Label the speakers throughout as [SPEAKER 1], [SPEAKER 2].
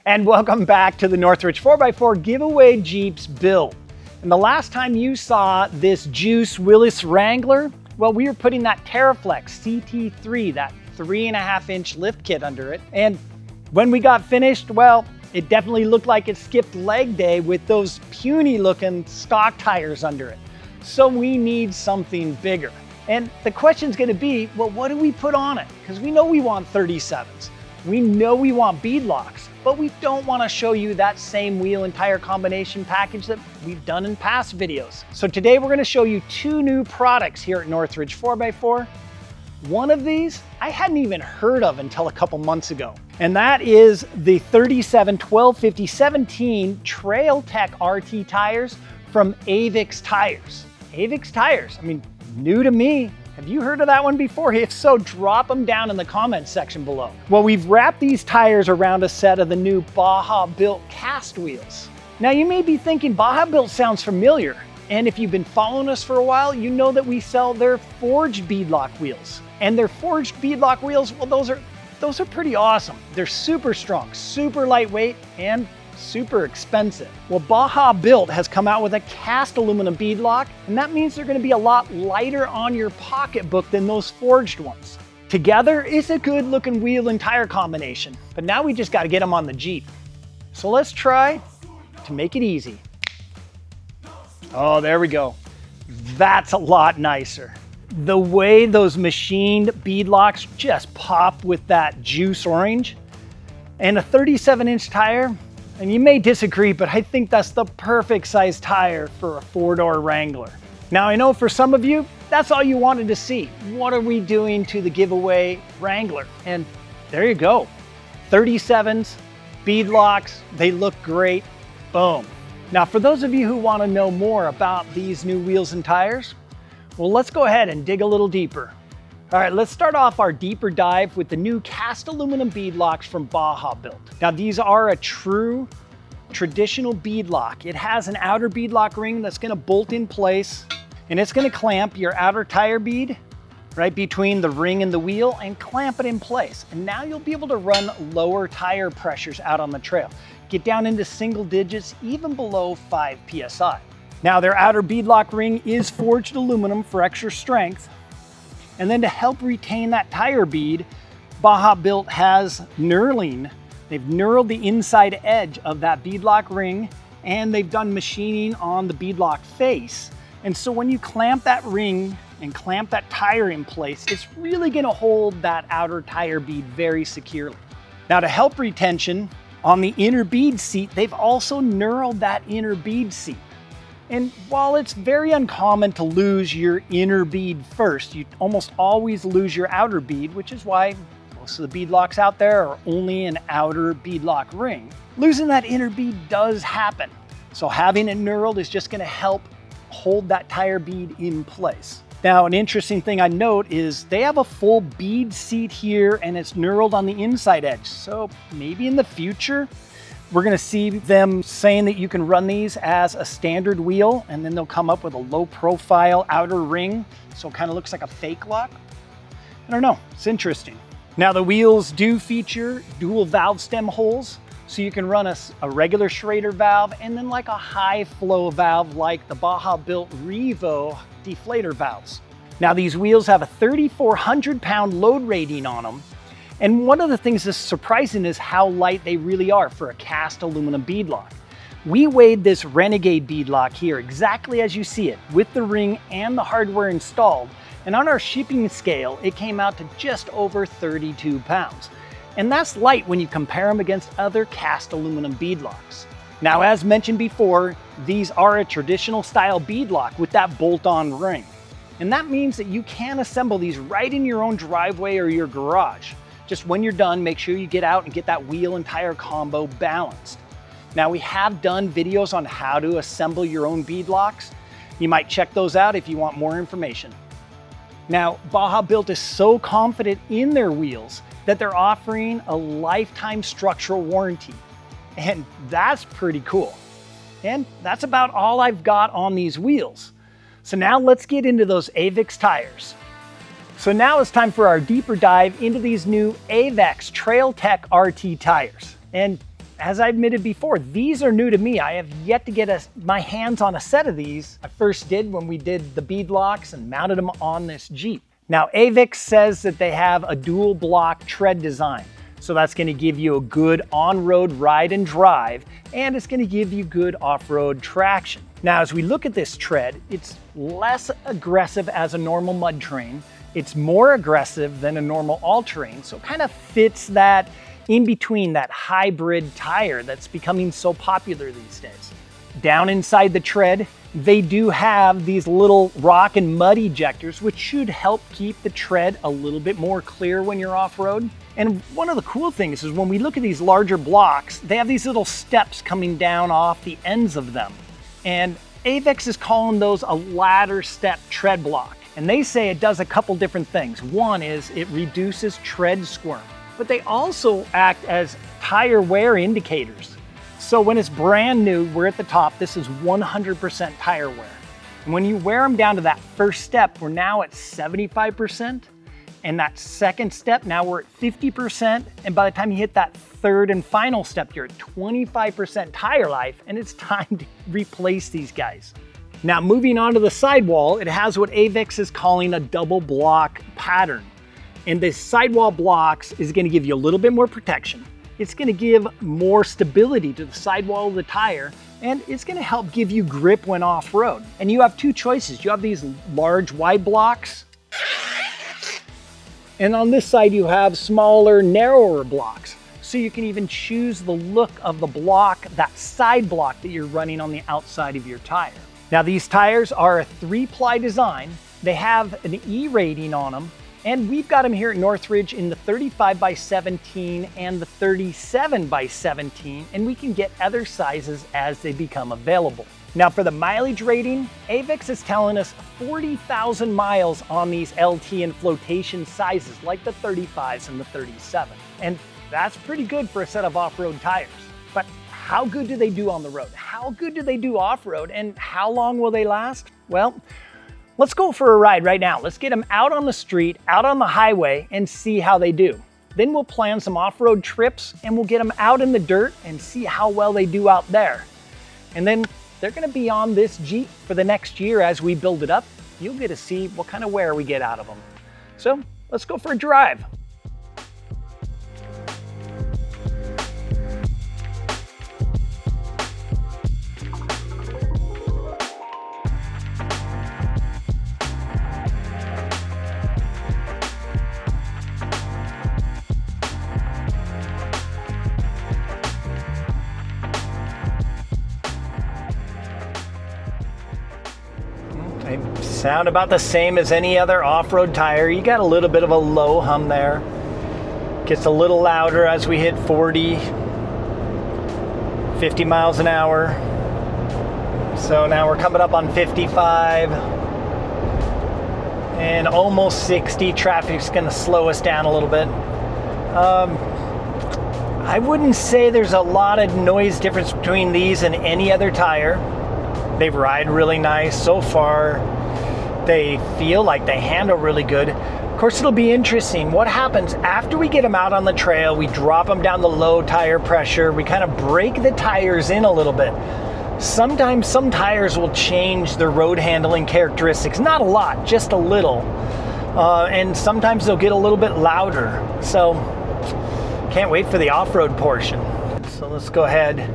[SPEAKER 1] And welcome back to the Northridge 4x4 giveaway Jeeps built. And the last time you saw this Joose Willys Wrangler, well, we were putting that TerraFlex CT3, that 3.5-inch lift kit under it. And when we got finished, well, it definitely looked like it skipped leg day with those puny looking stock tires under it. So we need something bigger. And the question's gonna be, well, what do we put on it? Because we know we want 37s. We know we want beadlocks, but we don't want to show you that same wheel and tire combination package that we've done in past videos. So today we're going to show you two new products here at Northridge 4x4. One of these I hadn't even heard of until a couple months ago, and that is the 37 1250 17 TrailTek RT tires from Avix Tires. Avix Tires, I mean, new to me. Have you heard of that one before? If so, drop them down in the comments section below. Well, we've wrapped these tires around a set of the new Baja Built cast wheels. Now you may be thinking Baja Built sounds familiar. And if you've been following us for a while, you know that we sell their forged beadlock wheels. And their forged beadlock wheels, well, those are pretty awesome. They're super strong, super lightweight, and super expensive. Well, Baja Built has come out with a cast aluminum beadlock, and that means they're going to be a lot lighter on your pocketbook than those forged ones. Together, it's a good looking wheel and tire combination, but now we just got to get them on the Jeep. So let's try to make it easy. Oh, there we go. That's a lot nicer. The way those machined beadlocks just pop with that Joose orange, and a 37-inch tire. And you may disagree, but I think that's the perfect size tire for a four-door Wrangler. Now, I know for some of you, that's all you wanted to see. What are we doing to the giveaway Wrangler? And there you go. 37s, beadlocks, they look great. Boom. Now, for those of you who want to know more about these new wheels and tires, well, let's go ahead and dig a little deeper. All right, let's start off our deeper dive with the new cast aluminum beadlocks from Baja Built. Now, these are a true traditional beadlock. It has an outer beadlock ring that's gonna bolt in place, and it's gonna clamp your outer tire bead right between the ring and the wheel and clamp it in place. And now you'll be able to run lower tire pressures out on the trail. Get down into single digits, even below 5 PSI. Now, their outer beadlock ring is forged aluminum for extra strength. And then to help retain that tire bead, Baja Built has knurling. They've knurled the inside edge of that beadlock ring, and they've done machining on the beadlock face. And so when you clamp that ring and clamp that tire in place, it's really gonna hold that outer tire bead very securely. Now, to help retention, on the inner bead seat, they've also knurled that inner bead seat. And while it's very uncommon to lose your inner bead first, you almost always lose your outer bead, which is why most of the beadlocks out there are only an outer beadlock ring. Losing that inner bead does happen. So having it knurled is just gonna help hold that tire bead in place. Now, an interesting thing I note is they have a full bead seat here, and it's knurled on the inside edge. So maybe in the future, we're gonna see them saying that you can run these as a standard wheel, and then they'll come up with a low profile outer ring, so it kind of looks like a fake lock. I don't know, it's interesting. Now, the wheels do feature dual valve stem holes, so you can run a regular Schrader valve and then like a high flow valve like the Baja Built Revo deflator valves. Now, these wheels have a 3,400 pound load rating on them. And one of the things that's surprising is how light they really are for a cast aluminum beadlock. We weighed this Renegade beadlock here exactly as you see it, with the ring and the hardware installed. And on our shipping scale, it came out to just over 32 pounds. And that's light when you compare them against other cast aluminum beadlocks. Now, as mentioned before, these are a traditional style beadlock with that bolt-on ring. And that means that you can assemble these right in your own driveway or your garage. Just when you're done, make sure you get out and get that wheel and tire combo balanced. Now, we have done videos on how to assemble your own beadlocks. You might check those out if you want more information. Now, Baja Built is so confident in their wheels that they're offering a lifetime structural warranty. And that's pretty cool. And that's about all I've got on these wheels. So now let's get into those Avix tires. So now it's time for our deeper dive into these new Avix TrailTek RT tires. And as I admitted before, these are new to me. I have yet to get my hands on a set of these. I first did when we did the Beadlocks and mounted them on this Jeep. Now, Avix says that they have a dual block tread design. So that's going to give you a good on-road ride and drive, and it's going to give you good off-road traction. Now, as we look at this tread, it's less aggressive as a normal mud terrain. It's more aggressive than a normal all-terrain, so it kind of fits that in between, that hybrid tire that's becoming so popular these days. Down inside the tread, they do have these little rock and mud ejectors, which should help keep the tread a little bit more clear when you're off-road. And one of the cool things is when we look at these larger blocks, they have these little steps coming down off the ends of them. And Avix is calling those a ladder step tread block. And they say it does a couple different things. One is it reduces tread squirm, but they also act as tire wear indicators. So when it's brand new, we're at the top, this is 100% tire wear. And when you wear them down to that first step, we're now at 75%. And that second step, now we're at 50%. And by the time you hit that third and final step, you're at 25% tire life, and it's time to replace these guys. Now, moving on to the sidewall, it has what Avix is calling a double block pattern. And the sidewall blocks is gonna give you a little bit more protection. It's gonna give more stability to the sidewall of the tire, and it's gonna help give you grip when off-road. And you have two choices. You have these large wide blocks, and on this side you have smaller, narrower blocks. So you can even choose the look of the block, that side block that you're running on the outside of your tire. Now, these tires are a 3-ply design. They have an E rating on them, and we've got them here at Northridge in the 35x17 and the 37x17, and we can get other sizes as they become available. Now, for the mileage rating, Avix is telling us 40,000 miles on these LT and flotation sizes, like the 35s and the 37. And that's pretty good for a set of off-road tires. But how good do they do on the road? How good do they do off-road? And how long will they last? Well, let's go for a ride right now. Let's get them out on the street, out on the highway, and see how they do. Then we'll plan some off-road trips, and we'll get them out in the dirt and see how well they do out there. And then they're gonna be on this Jeep for the next year as we build it up. You'll get to see what kind of wear we get out of them. So let's go for a drive. They sound about the same as any other off-road tire. You got a little bit of a low hum there. Gets a little louder as we hit 40, 50 miles an hour. So now we're coming up on 55 and almost 60. Traffic's gonna slow us down a little bit. I wouldn't say there's a lot of noise difference between these and any other tire. They ride really nice so far. They feel like they handle really good. Of course, it'll be interesting. What happens after we get them out on the trail, we drop them down to low tire pressure, we kind of break the tires in a little bit. Sometimes some tires will change their road handling characteristics. Not a lot, just a little. And sometimes they'll get a little bit louder. So, can't wait for the off-road portion. So let's go ahead,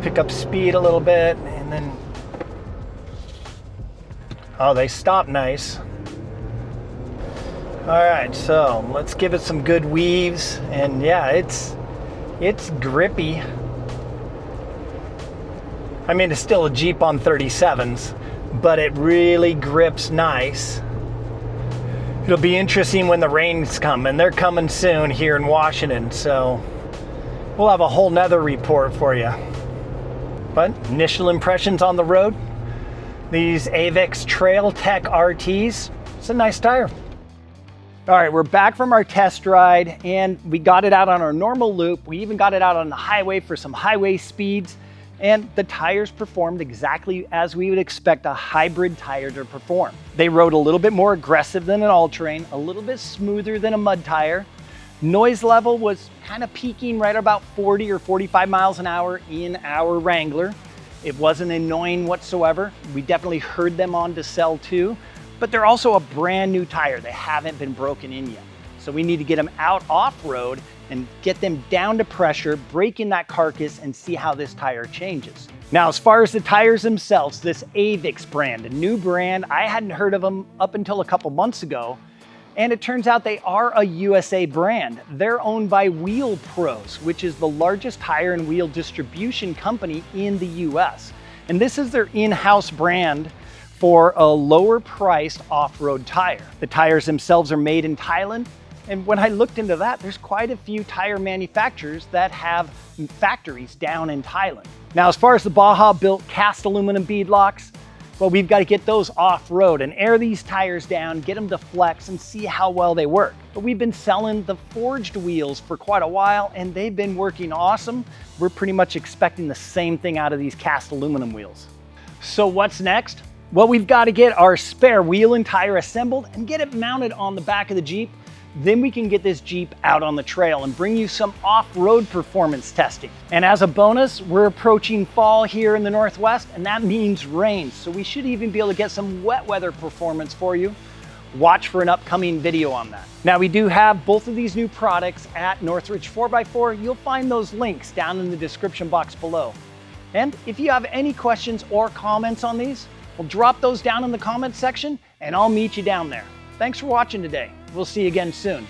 [SPEAKER 1] pick up speed a little bit, and then oh, they stop nice. All right, so let's give it some good weaves. And yeah, it's grippy. I mean, it's still a Jeep on 37s, but it really grips nice. It'll be interesting when the rains come, and they're coming soon here in Washington, so we'll have a whole nother report for you. But initial impressions on the road, these Avix TrailTek RTs, it's a nice tire. All right, we're back from our test ride, and we got it out on our normal loop. We even got it out on the highway for some highway speeds, and the tires performed exactly as we would expect a hybrid tire to perform. They rode a little bit more aggressive than an all-terrain, a little bit smoother than a mud tire. Noise level was kind of peaking right about 40 or 45 miles an hour in our Wrangler. It wasn't annoying whatsoever. We definitely heard them on to sell too, but they're also a brand new tire. They haven't been broken in yet. So we need to get them out off-road and get them down to pressure, break in that carcass and see how this tire changes. Now, as far as the tires themselves, this Avix brand, a new brand, I hadn't heard of them up until a couple months ago. And it turns out they are a USA brand. They're owned by Wheel Pros, which is the largest tire and wheel distribution company in the US. And this is their in-house brand for a lower priced off-road tire. The tires themselves are made in Thailand. And when I looked into that, there's quite a few tire manufacturers that have factories down in Thailand. Now, as far as the Baja Built cast aluminum beadlocks, well, we've got to get those off-road and air these tires down, get them to flex and see how well they work. But we've been selling the forged wheels for quite a while and they've been working awesome. We're pretty much expecting the same thing out of these cast aluminum wheels. So what's next? Well, we've got to get our spare wheel and tire assembled and get it mounted on the back of the Jeep. Then we can get this Jeep out on the trail and bring you some off-road performance testing. And as a bonus, we're approaching fall here in the Northwest, and that means rain. So we should even be able to get some wet weather performance for you. Watch for an upcoming video on that. Now, we do have both of these new products at Northridge 4x4. You'll find those links down in the description box below. And if you have any questions or comments on these, well, drop those down in the comments section and I'll meet you down there. Thanks for watching today. We'll see you again soon.